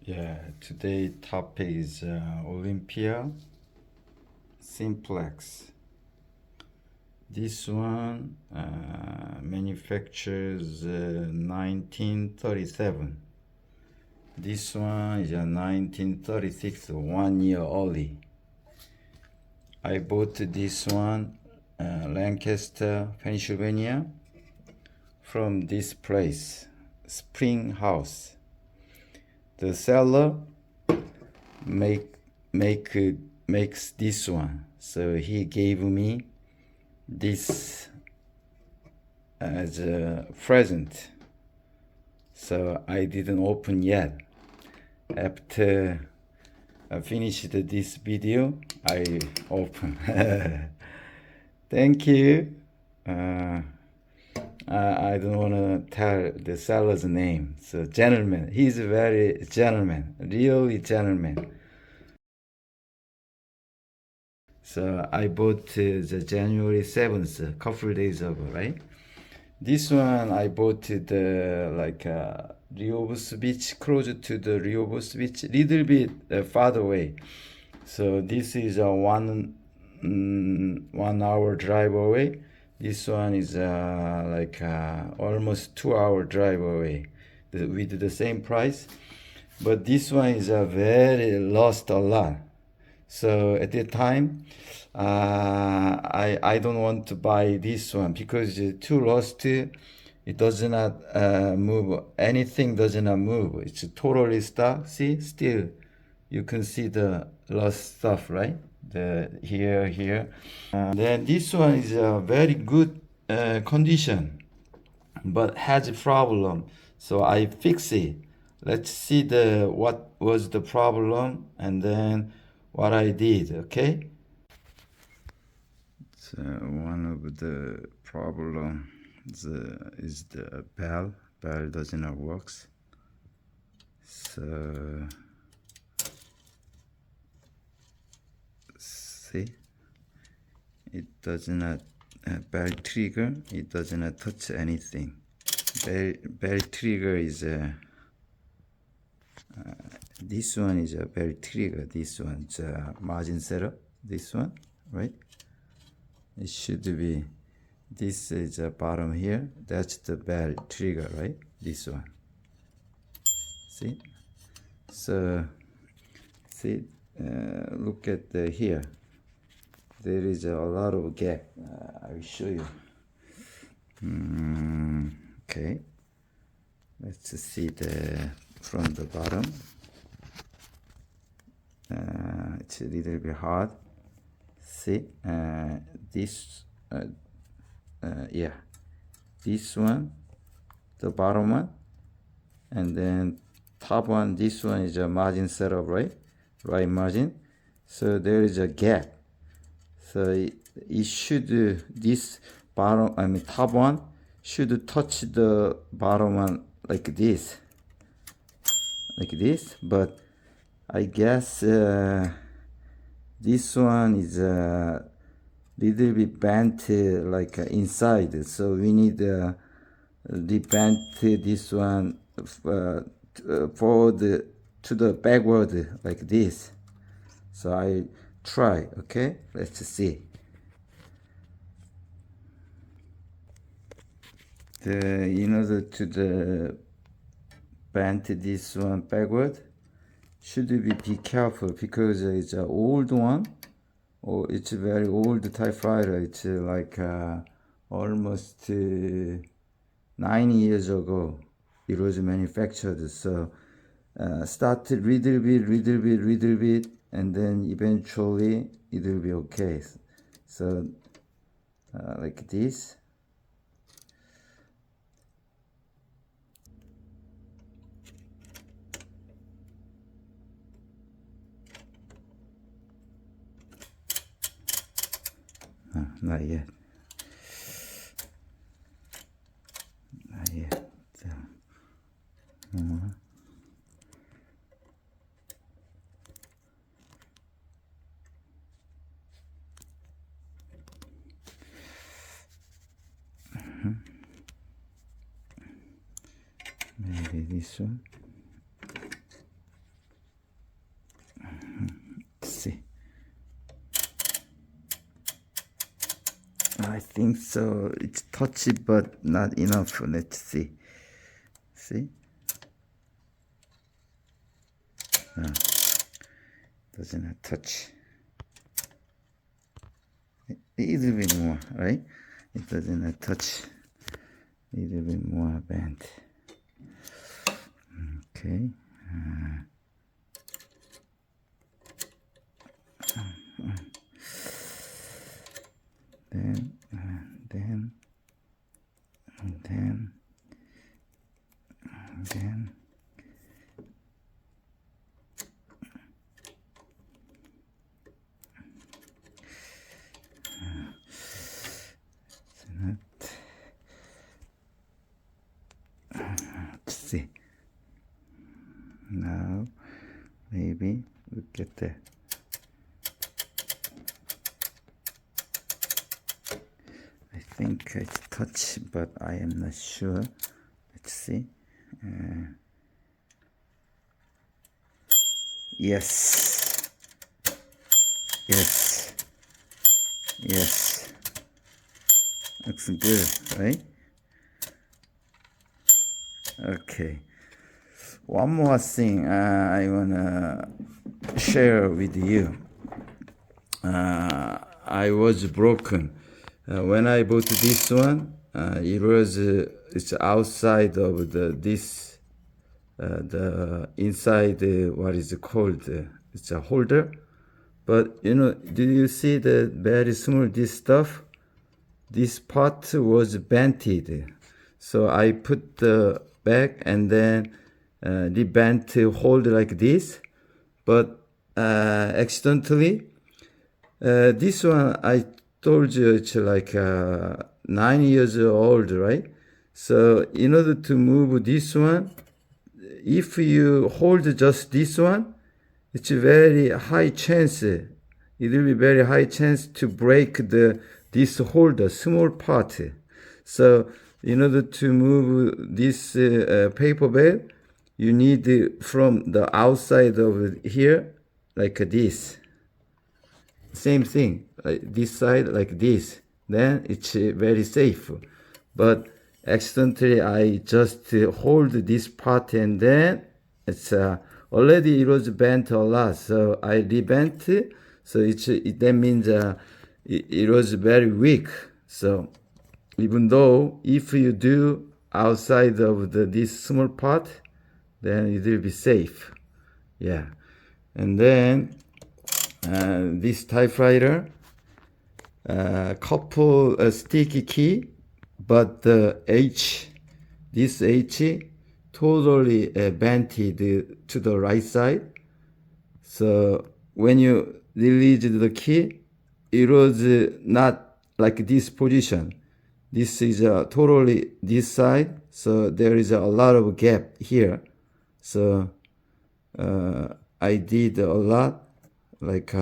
Yeah, today topic is Olympia Simplex. This one manufactures 1937. This one is 1936, 1 year early. I bought this one Lancaster, Pennsylvania, from this place, Spring House. The seller makes this one, so he gave me this as a present, so I didn't open yet. After I finished this video, I open. Thank you. I don't want to tell the seller's name. So gentleman, he's a very gentleman, really gentleman. So I bought the January 7th, a couple days ago, right? This one I bought the Rehoboth Beach, closer to the Rehoboth Beach, little bit farther away. So this is a 1 hour drive away. This one is almost 2 hour drive away with the same price. But this one is very lost a lot. So at the time, I don't want to buy this one because it's too lost. It does not move. Anything does not move. It's totally stuck. See, still, you can see the lost stuff, right? The here. Then this one is a very good condition, but has a problem. So I fix it. Let's see what was the problem and then what I did. Okay. So one of the problem is the bell. Bell does not works. So see, it does not bell trigger. It does not touch anything. Bell trigger is this one is a bell trigger. This one's a margin setup. This one, right? It should be. This is the bottom here. That's the bell trigger, right? This one. See? So see, look at here. There is a lot of gap. I will show you. Okay. Let's see from the bottom. It's a little bit hard. See, this one, the bottom one, and then top one. This one is a margin setup, right margin. So there is a gap. So it should this bottom, top one should touch the bottom one like this, but I guess this one is a little bit bent inside, so we need to bend this one forward to the backward like this. So I try. Okay, let's see. To bend this one backward, should be careful because it's an old one, or it's a very old typewriter. It's almost 9 years ago it was manufactured. So start little bit, and then eventually it will be okay. So like this. Not yet. Not yet. Maybe this one. I think so. It's touchy, but not enough. Let's see. See? No, doesn't have touch. A little bit more, right? It doesn't have touch. A little bit more bent. Okay. Then, then, then, then. Let's see. Now, maybe look at that. I think it's touch, but I am not sure. Let's see. Yes. Yes. Yes. Looks good, right? Okay. One more thing I wanna share with you. I was broken. When I bought this one, it's outside of the inside, what is it called? It's a holder. But do you see the very small, this stuff? This part was bented. So I put the back and then the bent to hold like this. But accidentally, this one, I told you it's like 9 years old, right? So in order to move this one, if you hold just this one, it's a very high chance. It will be very high chance to break this holder, small part. So in order to move this paper bag, you need from the outside of here, like this. Same thing, like this side like this. Then it's very safe. But accidentally I just hold this part and then it's already it was bent a lot. So I rebent it. So that means it was very weak. So even though if you do outside of this small part, then it will be safe. Yeah. And then this typewriter, couple sticky key, but this H totally bented to the right side. So when you release the key, it was not like this position. This is totally this side, so there is a lot of gap here. So I did a lot, like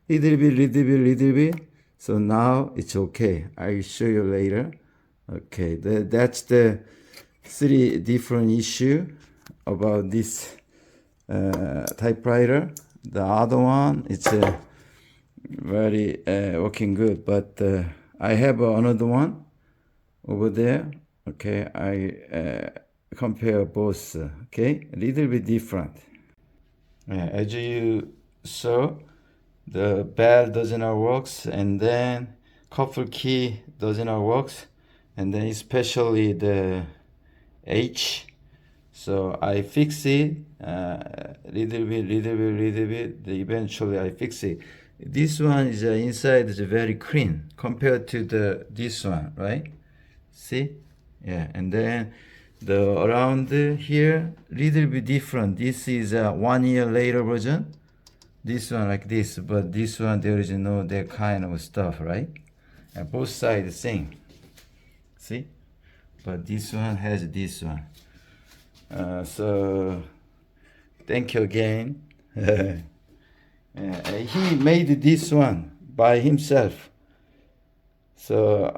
little bit. So now it's okay. I'll show you later. Okay, that's the 3 different issue about this typewriter. The other one, it's very working good, but I have another one over there. Okay, I compare both. Okay, a little bit different. As you saw, the bell doesn't works, and then couple key doesn't works, and then especially the H. So I fix it little bit. Eventually I fix it. This one is inside is very clean compared to this one, right? See? Yeah, and then the around here little bit different. This is a 1 year later version. This one like this, but this one there is no that kind of stuff, right? And both sides same. See? But this one has this one. So thank you again. He made this one by himself. So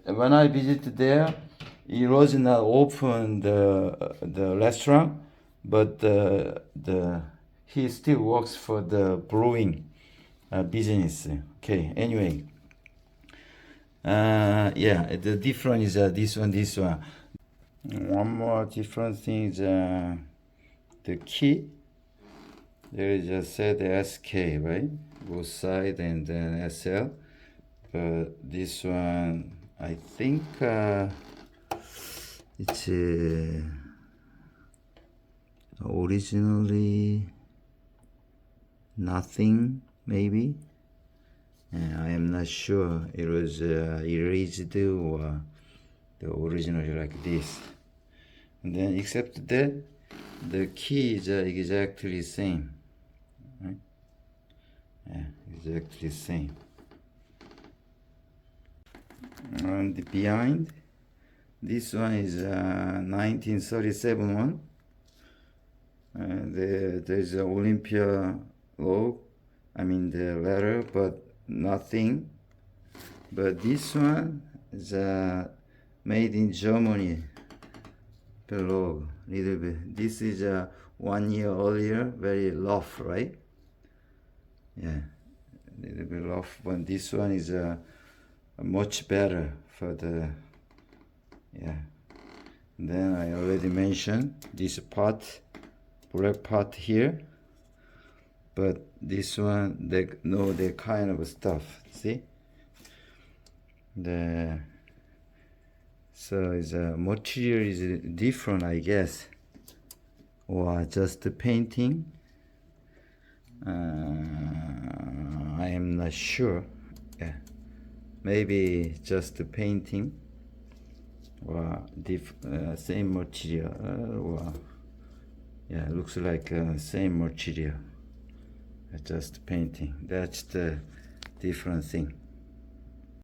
when I visited there, it was not open the restaurant, but he still works for the brewing business. Okay. Anyway, Yeah, the difference is this one. One more different thing is the key. There is a set SK, right? Both side and then SL. But this one, I think it's originally nothing, maybe. I am not sure it was erased or the original is like this. And then except that the key is exactly same, right? Yeah, exactly same. And behind, this one is 1937 one. There's an Olympia logo, I mean the letter, but nothing. But this one is made in Germany. The logo, little bit. This is 1 year earlier, very rough, right? Yeah, a little bit rough. But this one is much better for the, yeah. And then I already mentioned this part, black part here. But this one, they know the kind of stuff. See, so it's material is different, I guess, or just the painting. I am not sure. Yeah, maybe just the painting, or same material, or yeah, looks like same material. Just painting. That's the different thing.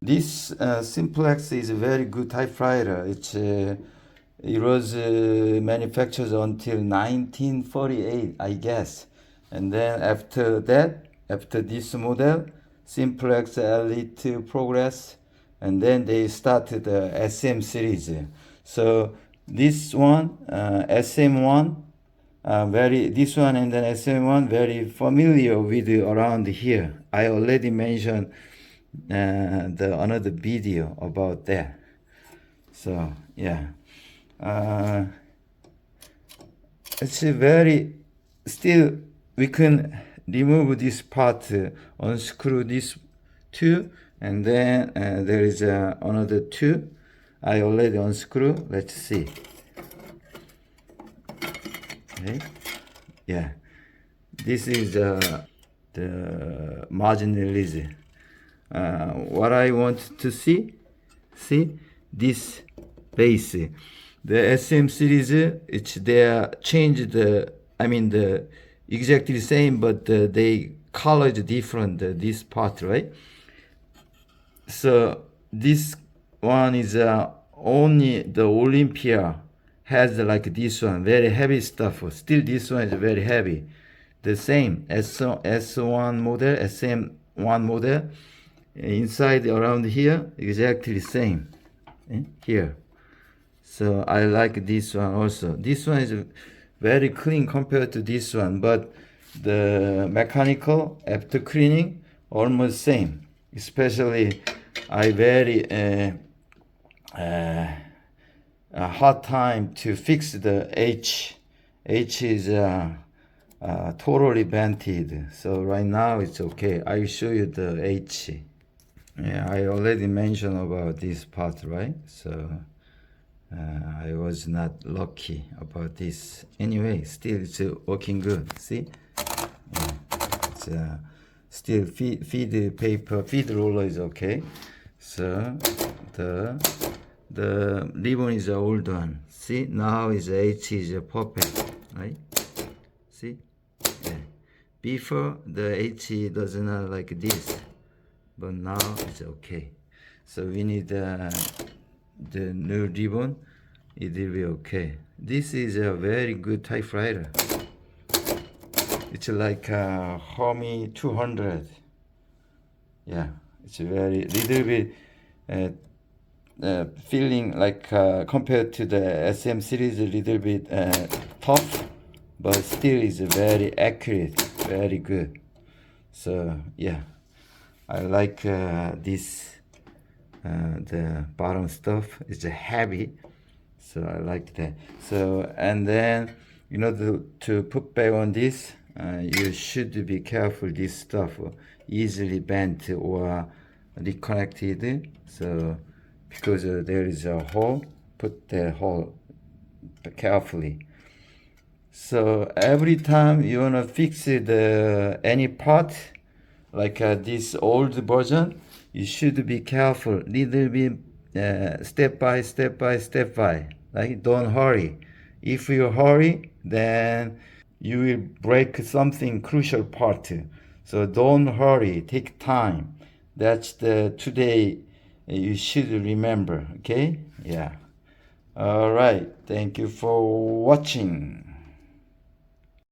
This Simplex is a very good typewriter. It was manufactured until 1948, I guess. And then after that, after this model, Simplex Elite Progress, and then they started the SM series. So this one, SM1. This one and then SM1 very familiar with around here. I already mentioned another video about that. So yeah, it's a very still we can remove this part, unscrew this two, and then there is another two. I already unscrew. Let's see. Okay. Yeah, this is the margin release. What I want to see this base. The SM series, it's they changed the. I mean the exactly same, but they colored different. This part, right? So this one is only the Olympia has like this one, very heavy stuff. Still this one is very heavy. The same S1 model, SM1 model, inside around here, exactly same, here. So I like this one also. This one is very clean compared to this one, but the mechanical after cleaning almost same. Especially I very a hard time to fix the H. H is totally bented. So right now it's okay. I'll show you the H. Yeah, I already mentioned about this part, right? So I was not lucky about this. Anyway, still it's working good. See? Yeah. It's still feed paper, feed roller is okay. So the ribbon is an old one. See, now is H is perfect, right? See, yeah. Before the H does not like this, but now it's okay. So we need the new ribbon. It will be okay. This is a very good typewriter. It's like a Hermes 200. Yeah, it's a very little bit. Feeling like compared to the SM series a little bit tough, but still is very accurate, very good. So yeah, I like this the bottom stuff is heavy, so I like that. So, and then to put back on this, you should be careful. This stuff easily bent or reconnected. So because there is a hole, put the hole carefully. So every time you wanna fix any part, like this old version, you should be careful, little bit, step by step by step by. Like don't hurry. If you hurry, then you will break something crucial part. So don't hurry. Take time. That's the today you should remember. Okay? Yeah. All right. Thank you for watching.